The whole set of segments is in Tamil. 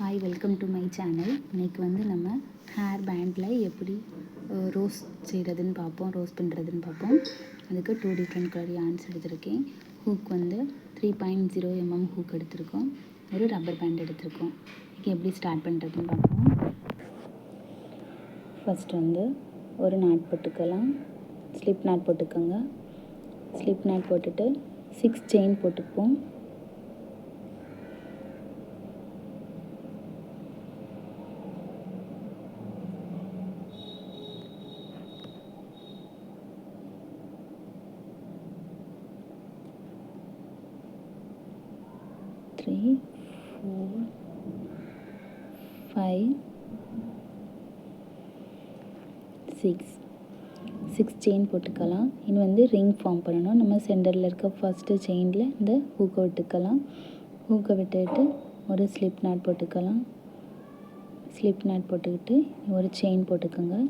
Hi, welcome to my channel. இன்றைக்கி வந்து நம்ம ஹேர் பேண்டில் எப்படி ரோஸ் செய்கிறதுன்னு பார்ப்போம், ரோஸ் பண்ணுறதுன்னு பார்ப்போம். அதுக்கு 2 டிஃப்ரெண்ட் கலர் yarns எடுத்திருக்கேன். ஹூக் வந்து 3.0 mm ஹூக் எடுத்திருக்கோம். ஒரு ரப்பர் பேண்ட் எடுத்திருக்கோம். இன்றைக்கி எப்படி ஸ்டார்ட் பண்ணுறதுன்னு பார்ப்போம். ஃபஸ்ட் வந்து ஒரு நாட் போட்டுக்கலாம். ஸ்லிப் நாட் போட்டுக்கோங்க. ஸ்லிப் நாட் போட்டுட்டு 6 செயின் போட்டுப்போம். Three, 4, 5, 6 செயின் போட்டுக்கலாம். இனி வந்து ரிங் ஃபார்ம் பண்ணணும். நம்ம சென்டரில் இருக்க ஃபஸ்ட்டு செயினில் இந்த ஹூக்கை விட்டுக்கலாம். ஹூக்கை விட்டுட்டு ஒரு ஸ்லிப் நாட் போட்டுக்கலாம். ஸ்லிப் நாட் போட்டுக்கிட்டு ஒரு செயின் போட்டுக்கோங்க.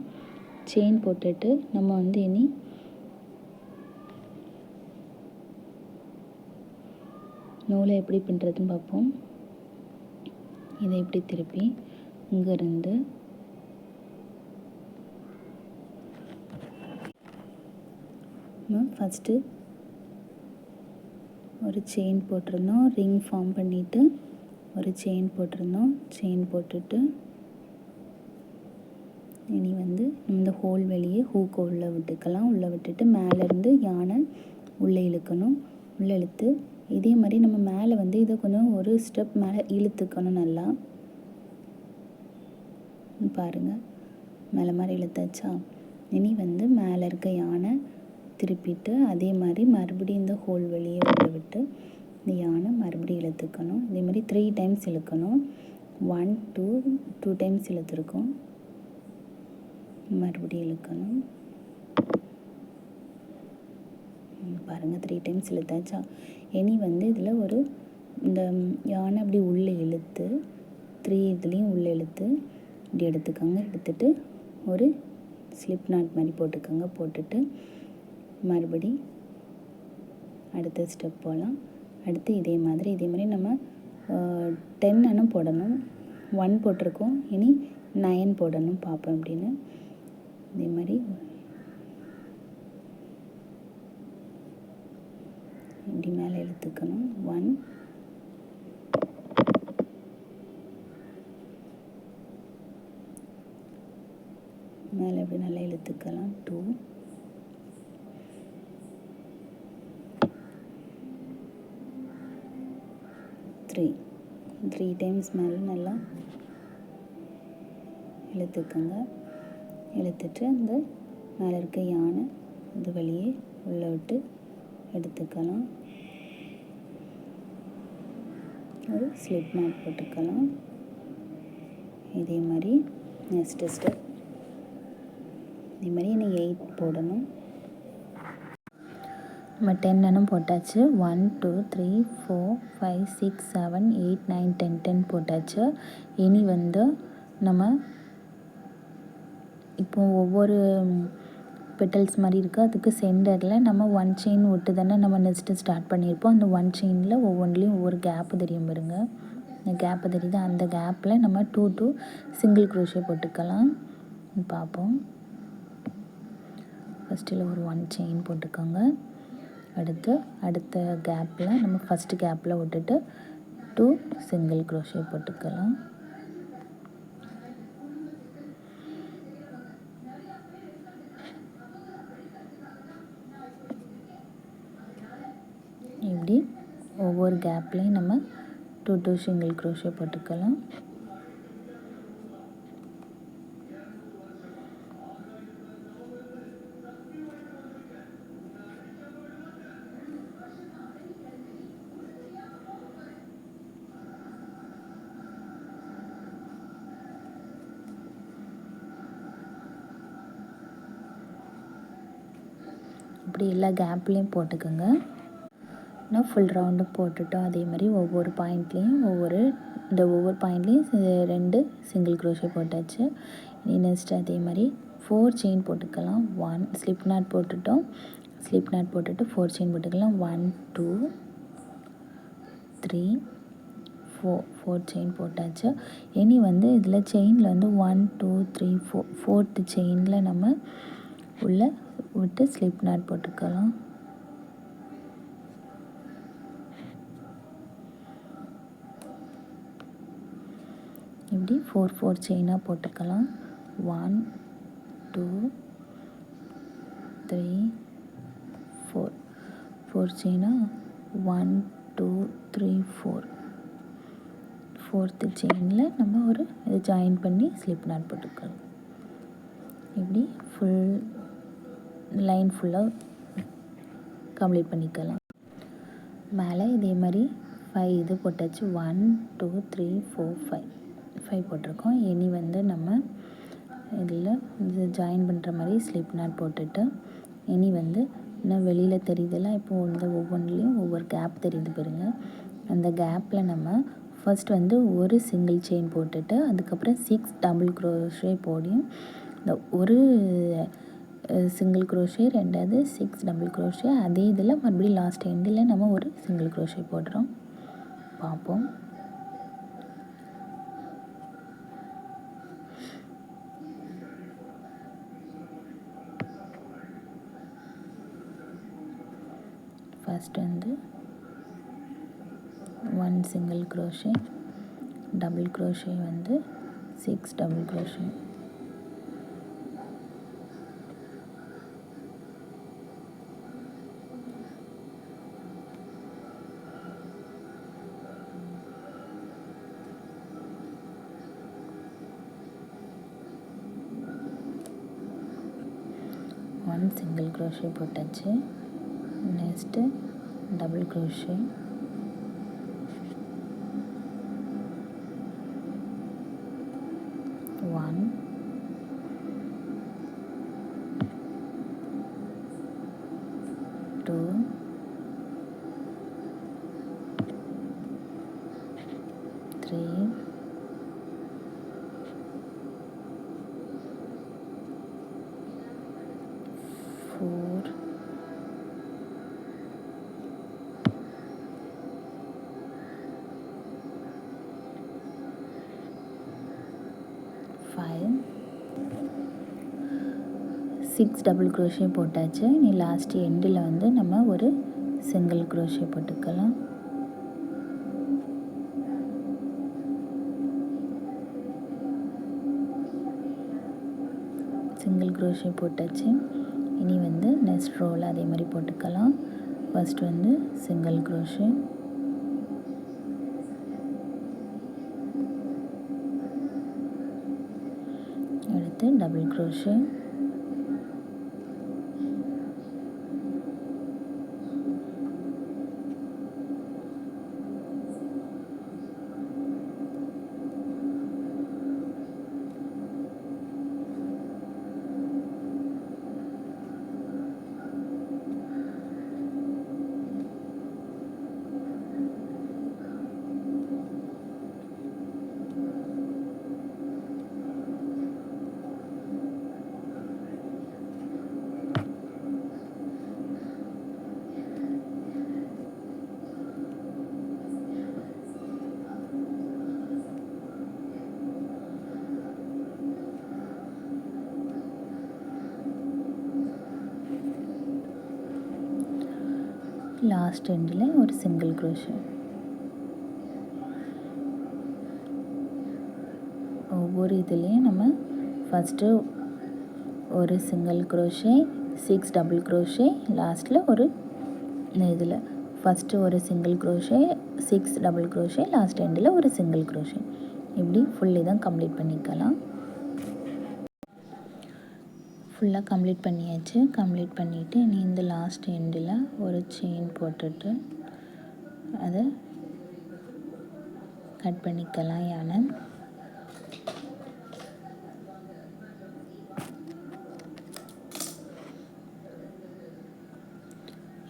செயின் போட்டுட்டு நம்ம வந்து இனி நூலை எப்படி பின்னுறதுன்னு பார்ப்போம். இதை எப்படி திருப்பி இங்கேருந்து ஃபஸ்ட்டு ஒரு செயின் போட்டிருந்தோம். ரிங் ஃபார்ம் பண்ணிவிட்டு ஒரு செயின் போட்டிருந்தோம். செயின் போட்டுட்டு இனி வந்து இந்த ஹோல் வெளியே ஹூக்கை உள்ளே விட்டுக்கலாம். உள்ளே விட்டுட்டு மேலேருந்து யானை உள்ளே இழுக்கணும். உள்ளே இழுத்து இதே மாதிரி நம்ம மேலே வந்து இதை கொஞ்சம் ஒரு ஸ்டெப் மேலே இழுத்துக்கணும். நல்லா பாருங்கள், மேலே மாதிரி இழுத்தாச்சா. இனி வந்து மேலே இருக்க யானை திருப்பிட்டு அதே மாதிரி மறுபடியும் இந்த ஹோல் வெளியே உள்ள விட்டு இந்த யானை மறுபடியும் இழுத்துக்கணும். இதே மாதிரி 3 டைம்ஸ் இழுக்கணும். 1 2 டைம்ஸ் இழுத்துருக்கோம். மறுபடியும் இழுக்கணும். பாருங்கள், 3 டைம்ஸ் இழுத்தாச்சா. இனி வந்து இதில் ஒரு இந்த யானை அப்படி உள்ளே இழுத்து 3 இதுலேயும் உள்ளே இழுத்து இப்படி எடுத்துக்கோங்க. எடுத்துட்டு ஒரு ஸ்லிப் நாட் மாதிரி போட்டுக்கோங்க. போட்டுட்டு மறுபடி அடுத்த ஸ்டெப் போகலாம். அடுத்து இதே மாதிரி நம்ம 10 அணு போடணும். 1 போட்டிருக்கோம், இனி 9 போடணும். பார்ப்போம் அப்படின்னு. இதே மாதிரி இப்படி மேலே இழுத்துக்கணும். 1 மேலே இப்படி நல்லா இழுத்துக்கலாம். 2 3 டைம்ஸ் மேலே நல்லா இழுத்துக்கோங்க. இழுத்துட்டு அந்த மேலே இருக்க யானை இது வழியே உள்ளே விட்டு எடுத்துக்கலாம். ஒரு ஸ்லிப் நாட் போட்டுக்கலாம். இதே மாதிரி நெக்ஸ்ட்டு ஸ்டெப் இதே மாதிரி எனக்கு 8 போடணும். நம்ம 10 அணு போட்டாச்சு. 1 2 3 4 5 6 7 8 9 10 போட்டாச்சு. இனி வந்து நம்ம இப்போ ஒவ்வொரு பெட்டல்ஸ் மாதிரி இருக்குது. அதுக்கு சென்டரில் நம்ம 1 செயின் விட்டு தானே நம்ம நெக்ஸ்ட்டு ஸ்டார்ட் பண்ணியிருப்போம். அந்த 1 செயினில் ஒவ்வொன்றுலேயும் ஒவ்வொரு கேப்பு தெரியும் பாருங்க. இந்த கேப்பு தெரியுது. அந்த கேப்பில் நம்ம 2 சிங்கிள் க்ரோஷே போட்டுக்கலாம். பார்ப்போம். ஃபஸ்ட்டில் ஒரு 1 செயின் போட்டுக்கோங்க. அடுத்த கேப்பில் நம்ம ஃபஸ்ட்டு கேப்பில் விட்டுட்டு 2 சிங்கிள் க்ரோஷே போட்டுக்கலாம். இப்படி ஒவ்வொரு கேப்லேயும் நம்ம 2 சிங்கிள் க்ரோஷே போட்டுக்கலாம். இப்படி எல்லா கேப்லேயும் போட்டுக்கோங்க. நான் ஃபுல் ரவுண்டும் போட்டுட்டோம். அதே மாதிரி ஒவ்வொரு பாயிண்ட்லேயும் ஒவ்வொரு பாயிண்ட்லேயும் 2 சிங்கிள் க்ரோஷே போட்டாச்சு. இனி நெக்ஸ்ட்டு அதே மாதிரி 4 செயின் போட்டுக்கலாம். 1 ஸ்லிப் நாட் போட்டுட்டோம். ஸ்லிப் நாட் போட்டுட்டு 4 செயின் போட்டுக்கலாம். 1 2 3 4 4 செயின் போட்டாச்சு. இனி வந்து இதில் செயினில் வந்து 1 2 3 4 4th செயினில் நம்ம உள்ளே விட்டு ஸ்லிப் நாட் போட்டுக்கலாம். இப்படி 4 செயினாக போட்டுக்கலாம். 1 2 3 4 செயினாக 1 2 3 4 4th செயினில் நம்ம ஒரு இது ஜாயின் பண்ணி ஸ்லிப் நாட் போட்டுக்கலாம். இப்படி ஃபுல் லைன் ஃபுல்லாக கம்ப்ளீட் பண்ணிக்கலாம். மேலே இதே மாதிரி 5 இது போட்டாச்சு. 1 2 3 4 5 போட்டிருக்கோம். இனி வந்து நம்ம இதில் இது ஜாயின் பண்ணுற மாதிரி ஸ்லிப் நாட் போட்டுட்டு இனி வந்து இன்னும் வெளியில் தெரியுதுல, இப்போது இந்த ஒவ்வொன்றுலேயும் ஒவ்வொரு கேப் தெரியுது பாருங்கள். அந்த கேப்பில் நம்ம ஃபர்ஸ்ட் வந்து ஒரு சிங்கிள் செயின் போட்டுட்டு அதுக்கப்புறம் 6 டபுள் க்ரோஷே போடியும் இந்த ஒரு சிங்கிள் க்ரோஷே, ரெண்டாவது 6 டபுள் க்ரோஷே, அதே இதில் மறுபடியும் லாஸ்ட் எண்டில் நம்ம ஒரு சிங்கிள் க்ரோஷே போடுறோம். பார்ப்போம். ஃபர்ஸ்ட் வந்து 1 சிங்கிள் க்ரோஷே, டபுள் க்ரோஷே வந்து 6 double crochet, one single crochet போட்டாச்சு. Next double crochet, one 2 3 4 5 6 double crochet போட்டாச்சு. இனி லாஸ்ட் எண்டில் வந்து நம்ம ஒரு சிங்கிள் க்ரோஷே போட்டுக்கலாம். சிங்கிள் க்ரோஷே போட்டாச்சு. இனி வந்து நெக்ஸ்ட் ரோவில் அதே மாதிரி போட்டுக்கலாம். ஃபர்ஸ்ட் வந்து சிங்கிள் க்ரோஷே, அடுத்து டபுள் க்ரோஷே, லாஸ்ட் எண்டில் ஒரு சிங்கிள் க்ரோஷே. ஒவ்வொரு இதுலேயும் நம்ம ஃபஸ்ட்டு ஒரு சிங்கிள் க்ரோஷே, 6 டபுள் க்ரோஷே, லாஸ்ட்டில் ஒரு இதில் ஃபஸ்ட்டு ஒரு single crochet, 6 double crochet, last எண்டில் ஒரு சிங்கிள் க்ரோஷே. இப்படி ஃபுல்லி தான் கம்ப்ளீட் பண்ணிக்கலாம். ஃபுல்லாக கம்ப்ளீட் பண்ணியாச்சு. கம்ப்ளீட் பண்ணிவிட்டு இனி இந்த லாஸ்ட் எண்டில் ஒரு செயின் போட்டுட்டு அதை கட் பண்ணிக்கலாம்.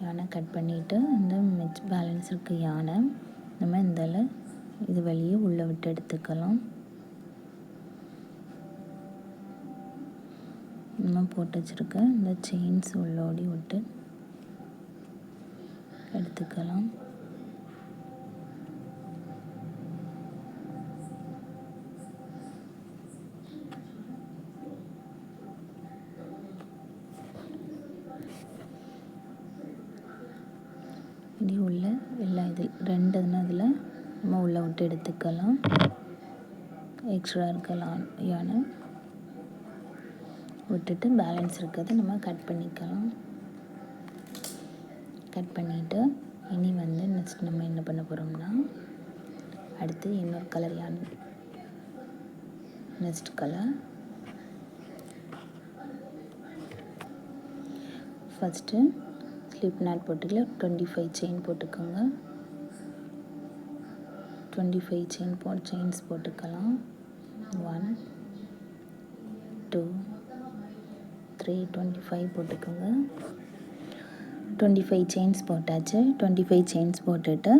யானை கட் பண்ணிவிட்டு இந்த பேலன்ஸ் இருக்க யானை நம்ம இதில் இது வழியே உள்ளே விட்டு எடுத்துக்கலாம். நம்ம போட்டு வச்சுருக்க இந்த செயின்ஸ் உள்ளோடி விட்டு எடுத்துக்கலாம். ரெண்டுன்னா அதில் நம்ம உள்ளே விட்டு எடுத்துக்கலாம். எக்ஸ்ட்ரா இருக்கலாம் யானை விட்டுட்டு பேலன்ஸ் இருக்கிறத நம்ம கட் பண்ணிக்கலாம். கட் பண்ணிவிட்டு இனி வந்து நெக்ஸ்ட் நம்ம என்ன பண்ண போகிறோம்னா, அடுத்து இன்னொரு கலர் யானை, next colour. First slip knot போட்டுக்கல 25 செயின் போட்டுக்கோங்க. 25 செயின்ஸ் போட்டுக்கலாம். 1 2 3 25 போட்டுக்கோங்க. 25 செயின்ஸ் போட்டாச்சு. 25 செயின்ஸ் போட்டுட்டு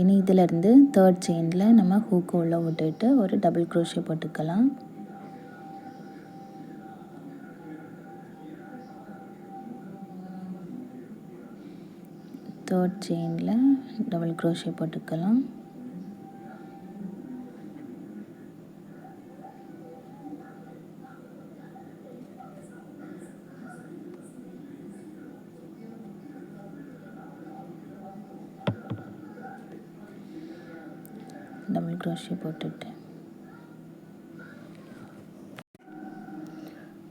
இனி இதிலேருந்து தேர்ட் செயினில் நம்ம ஹூக்கு உள்ள விட்டுட்டு ஒரு டபுள் க்ரோஷே போட்டுக்கலாம். தேர்ட் செயினில் டபுள் க்ரோஷே போட்டுக்கலாம். டபுள் க்ரோஷே போட்டுட்டு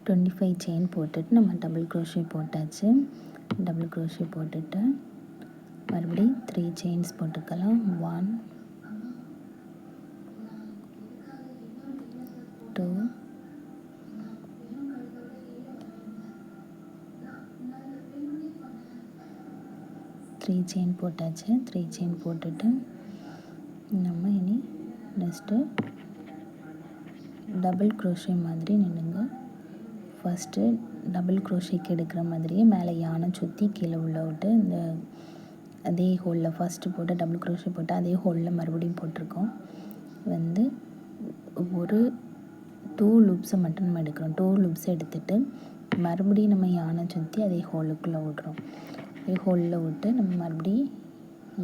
25 செயின் போட்டுட்டு நம்ம டபுள் க்ரோஷே போட்டாச்சு. டபுள் க்ரோஷே போட்டுட்டு மறுபடியும் 3 செயின்ஸ் போட்டுக்கலாம். 1 2 3 செயின் போட்டாச்சு. 3 செயின் போட்டுட்டு நம்ம இனி நெக்ஸ்ட்டு டபுள் க்ரோஷே மாதிரி நின்றுங்க. ஃபஸ்ட்டு டபுள் க்ரோஷேக்கு எடுக்கிற மாதிரியே மேலே யானை சுற்றி கீழே உள்ள விட்டு இந்த அதே ஹோலில் ஃபஸ்ட்டு போட்டு டபுள் க்ரோஷே போட்டு அதே ஹோலில் மறுபடியும் போட்டிருக்கோம். வந்து ஒரு 2 லூப்ஸை மட்டும் நம்ம எடுக்கிறோம். 2 லூப்ஸை எடுத்துகிட்டு மறுபடியும் நம்ம யானை சுற்றி அதே ஹோலுக்குள்ளே விட்றோம். அதே ஹோலில் விட்டு நம்ம மறுபடியும்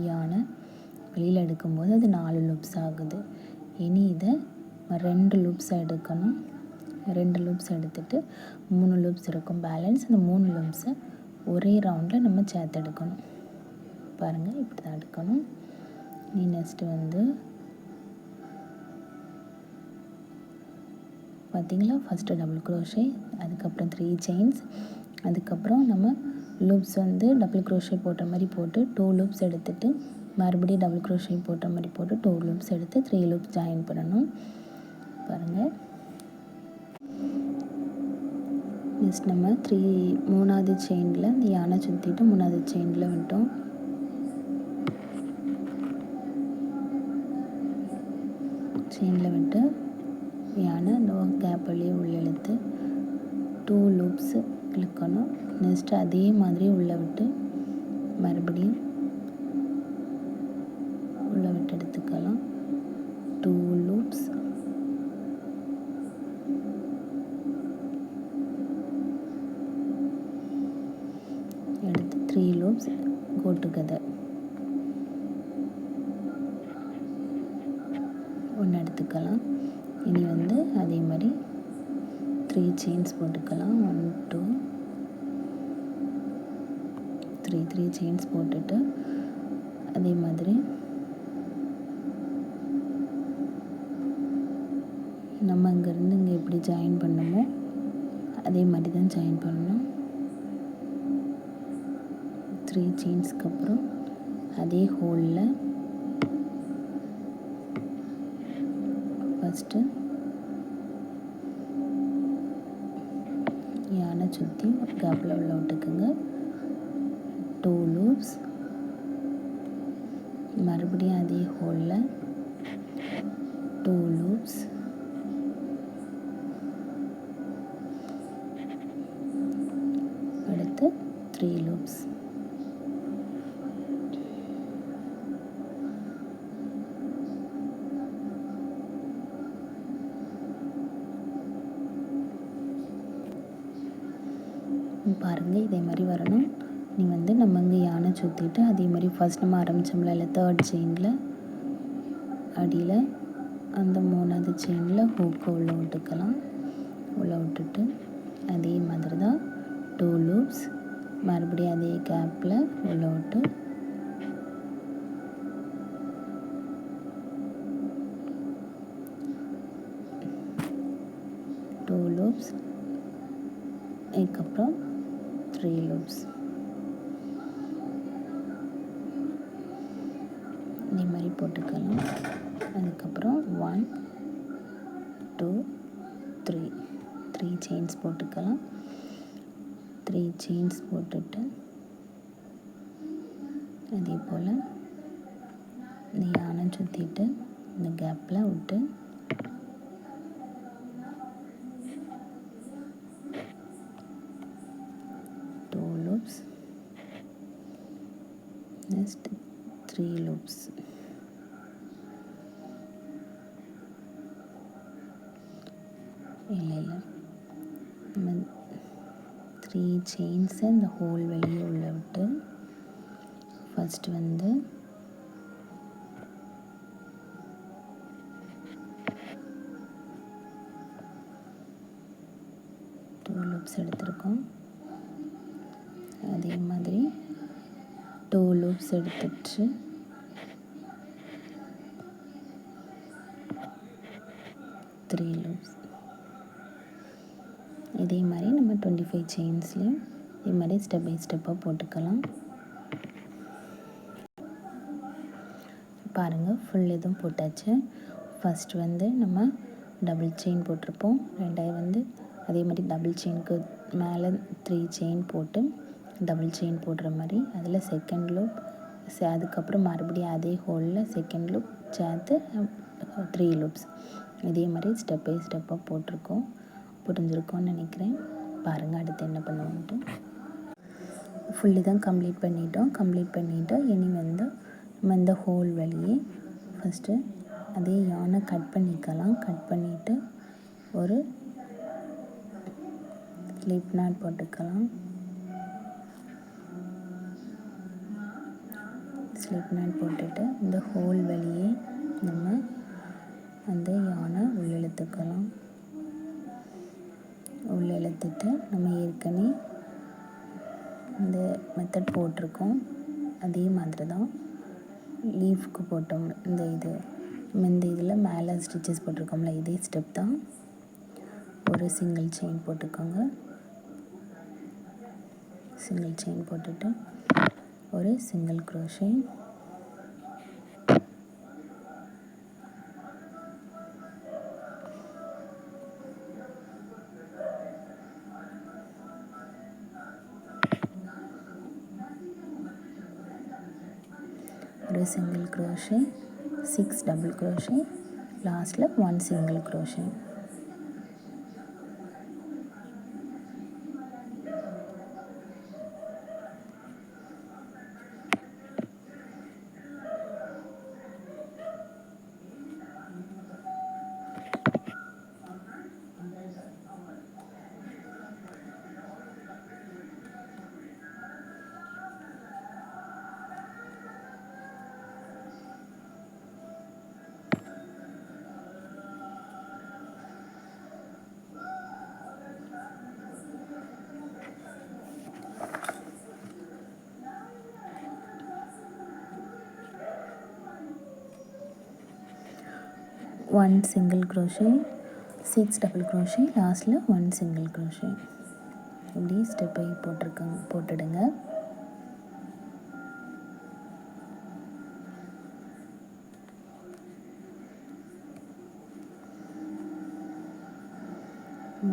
யானை வெளியில் எடுக்கும்போது அது 4 லூப்ஸ் ஆகுது. இனி இதை 2 லூப்ஸை எடுக்கணும். 2 லூப்ஸ் எடுத்துகிட்டு 3 லூப்ஸ் இருக்கும் பேலன்ஸ். அந்த 3 லூப்ஸை ஒரே ரவுண்டில் நம்ம சேர்த்து எடுக்கணும். பாருங்கள், இப்படி தான் எடுக்கணும். நீ நெக்ஸ்ட்டு வந்து பார்த்திங்களா, ஃபஸ்ட்டு டபுள் க்ரோஷே, அதுக்கப்புறம் 3 செயின்ஸ், அதுக்கப்புறம் நம்ம லூப்ஸ் வந்து டபுள் க்ரோஷே போட்ட மாதிரி போட்டு 2 லூப்ஸ் எடுத்துகிட்டு மறுபடியும் டபுள் க்ரோஷே போட்ட மாதிரி போட்டு 2 லூப்ஸ் எடுத்து 3 லூப்ஸ் ஜாயின் பண்ணணும். பாருங்கள், நெக்ஸ்ட் நம்ம மூணாவது செயினில் இந்த யானை சுற்றிட்டு 3வது செயினில் விட்டோம். செயினில் விட்டு யானை இந்த கேப் வழியே உள்ள இழுத்து 2 லூப்ஸு இழுக்கணும். நெக்ஸ்ட்டு அதே மாதிரி உள்ளே விட்டு மறுபடியும் உள்ளே விட்டு எடுத்துக்கலாம். 2 லூப்ஸ், எடுத்து 3 லூப்ஸ் go together. ஒன்று எடுத்துக்கலாம். இனி வந்து அதே மாதிரி 3 செயின்ஸ் போட்டுக்கலாம். 1 2 3 செயின்ஸ் போட்டுட்டு அதே மாதிரி நம்ம இங்கேருந்து இங்கே எப்படி ஜாயின் பண்ணமோ அதே மாதிரி தான் ஜாயின் பண்ணணும். 3 செயின்ஸ்க்கு அப்புறம் அதே ஹோலில் ஃபஸ்ட்டு யானை சுற்றி ஒரு கேப்பில் உள்ள விட்டுக்குங்க. 2 லூப்ஸ், மறுபடியும் அதே ஹோலில் 2 லூப்ஸ், அடுத்து 3 லூப்ஸ். பாருங்கள், இதே மாதிரி வரணும். நீ வந்து நம்ம இங்கே யானை சுற்றிட்டு அதே மாதிரி ஃபஸ்ட் நம்ம ஆரம்பித்தோம்ல இல்லை தேர்ட் செயினில் அடியில் அந்த 3வது செயினில் ஹூக்கை உள்ளே விட்டுக்கலாம். உள்ளே விட்டுட்டு அதே மாதிரி தான் 2 லூப்ஸ், மறுபடியும் அதே கேப்பில் உள்ளே விட்டு 2 loops, அதுக்கப்புறம் 3 loops. இதே மாதிரி போட்டுக்கலாம். அதுக்கப்புறம் 1 2 3 செயின்ஸ் போட்டுக்கலாம். 3 செயின்ஸ் போட்டுட்டு அதே போல் இந்த யானை சுற்றிட்டு இந்த கேப்பில் விட்டு loops, next 3 loops. இல்லை 3 செயின்ஸை இந்த ஹோல் வெளியே உள்ள விட்டு ஃபஸ்ட்டு வந்து லூப்ஸ் எடுத்திருக்கோம். அதே மாதிரி 2 லூப்ஸ் எடுத்துட்டு த்ரீ லூப்ஸ். இதே மாதிரி நம்ம 25 செயின்ஸ்லேயும் இதே மாதிரி ஸ்டெப் பை ஸ்டெப்பாக போட்டுக்கலாம். பாருங்கள், ஃபுல் இதுவும் போட்டாச்சு. ஃபஸ்ட்டு வந்து நம்ம டபுள் செயின் போட்டிருப்போம். ரெண்டாவது வந்து அதே மாதிரி டபுள் செயினுக்கு மேலே 3 செயின் போட்டு டபுள் செயின் போடுற மாதிரி அதில் செகண்ட் லூப், அதுக்கப்புறம் மறுபடியும் அதே ஹோலில் செகண்ட் லூப் சேர்த்து 3 லூப்ஸ். இதே மாதிரி ஸ்டெப் பை ஸ்டெப்பாக போட்டிருக்கோம். புரிஞ்சிருக்கோன்னு நினைக்கிறேன். பாருங்கள் அடுத்து என்ன பண்ணுவோன்ட்டு. ஃபுல்லி தான் கம்ப்ளீட் பண்ணிவிட்டு இனி வந்து நம்ம இந்த ஹோல் வழியே ஃபஸ்ட்டு அதே யானை கட் பண்ணிக்கலாம். கட் பண்ணிவிட்டு ஒரு ஸ்லிப் நாட் போட்டுக்கலாம். ஸ்லிப் நாட் போட்டுட்டு இந்த ஹோல் வழியே நம்ம அந்த யானை உள்ளெழுத்துக்கலாம். உள்ளெழுத்துட்டு நம்ம ஏற்கனவே இந்த மெத்தட் போட்டிருக்கோம். அதே மாதிரி தான் லீஃப்க்கு போட்டோம். இந்த இதில் மேலே ஸ்டிச்சஸ் போட்டிருக்கோம்ல, இதே ஸ்டெப் தான். ஒரு சிங்கிள் செயின் போட்டுக்கோங்க. சிங்கிள் செயின் போட்டுட்டு ஒரு சிங்கிள் க்ரோஷே, ஒரு சிங்கிள் க்ரோஷே, 6 டபுள் க்ரோஷே, லாஸ்ட்டில் 1 single crochet. One single crochet, 6 double crochet, லாஸ்ட்டில் 1 சிங்கிள் க்ரோஷே. இப்படி ஸ்டெப்பை போட்டுடுங்க.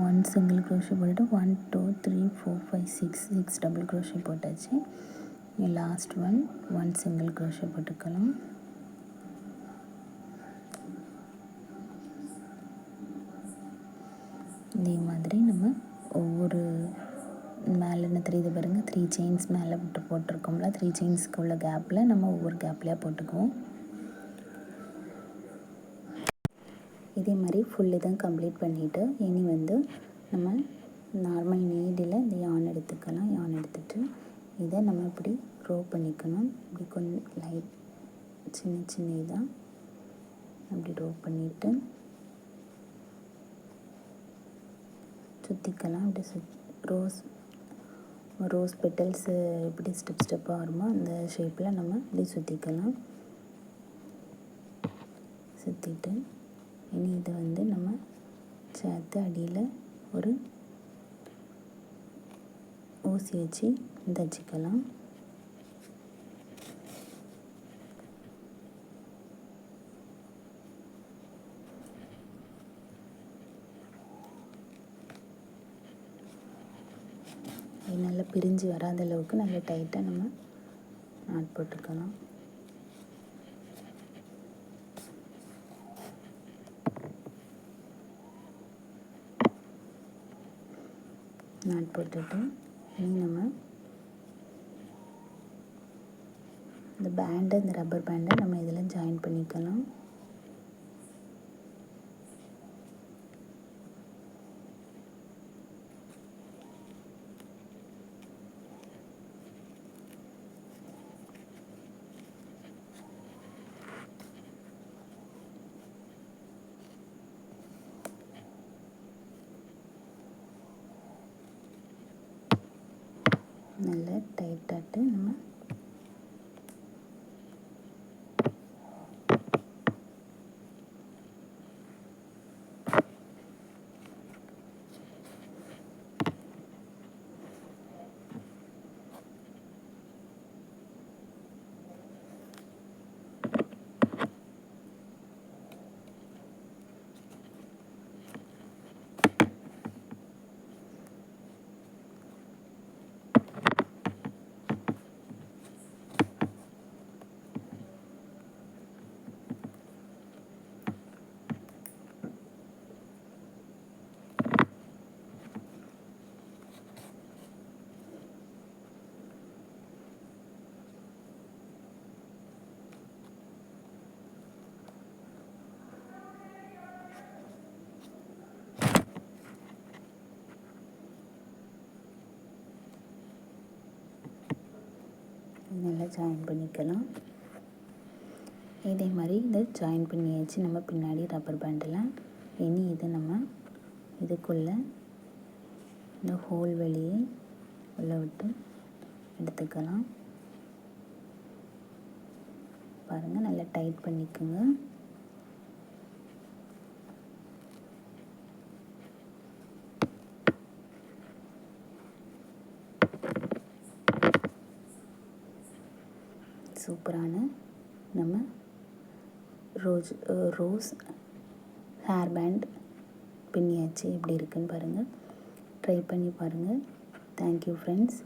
ஒன் சிங்கிள் க்ரோஷே போட்டுட்டு 1 2 3 4 5 6 டபுள் க்ரோஷே போட்டாச்சு. லாஸ்ட் 1 சிங்கிள் க்ரோஷே போட்டுக்கலாம். இதே மாதிரி நம்ம ஒவ்வொரு மேலே என்ன தெரியுது பாருங்கள், 3 செயின்ஸ் மேலே விட்டு போட்டிருக்கோம்ல, 3 செயின்ஸ்க்கு உள்ள கேப்பில் நம்ம ஒவ்வொரு கேப்லேயே போட்டுக்குவோம். இதே மாதிரி ஃபுல்லி தான் கம்ப்ளீட் பண்ணிவிட்டு இனி வந்து நம்ம நார்மல் நீடில் இந்த யான் எடுத்துக்கலாம். யான் எடுத்துகிட்டு இதை நம்ம இப்படி ரோ பண்ணிக்கணும். இப்படி கொஞ்சம் லைட் சின்ன இதாக அப்படி ரோ பண்ணிவிட்டு சுற்றிக்கலாம். அப்படி ரோஸ் பெட்டல்ஸு எப்படி ஸ்டெப்பாக வருமோ அந்த ஷேப்பில் நம்ம இப்படி சுற்றிக்கலாம். சுற்றிட்டு இனி இதை வந்து நம்ம சேர்த்து அடியில் ஒரு ஊசி வச்சு தைச்சிக்கலாம். அது நல்லா பிரிஞ்சு வராத அளவுக்கு நல்லா டைட்டாக நம்ம நாட் போட்டுக்கலாம். நாட் போட்டுட்டு இனி நம்ம இந்த பேண்டை, இந்த ரப்பர் பேண்டை நம்ம இதில் ஜாயின் பண்ணிக்கலாம். நல்லா டைட்டாட்டு நம்ம நல்லா ஜாயின் பண்ணிக்கலாம். இதே மாதிரி இதை ஜாயின் பண்ணியாச்சு நம்ம பின்னாடி ரப்பர் பேண்டில். இனி இதை நம்ம இதுக்குள்ளே இந்த ஹோல் வழியை உள்ளே விட்டு எடுத்துக்கலாம். பாருங்கள், நல்லா டைட் பண்ணிக்கோங்க. சூப்பரான நம்ம ரோஸ் ஹேர் பேண்ட் பின்னியாச்சு. எப்படி இருக்குன்னு பாருங்கள். ட்ரை பண்ணி பாருங்கள். Thank you friends.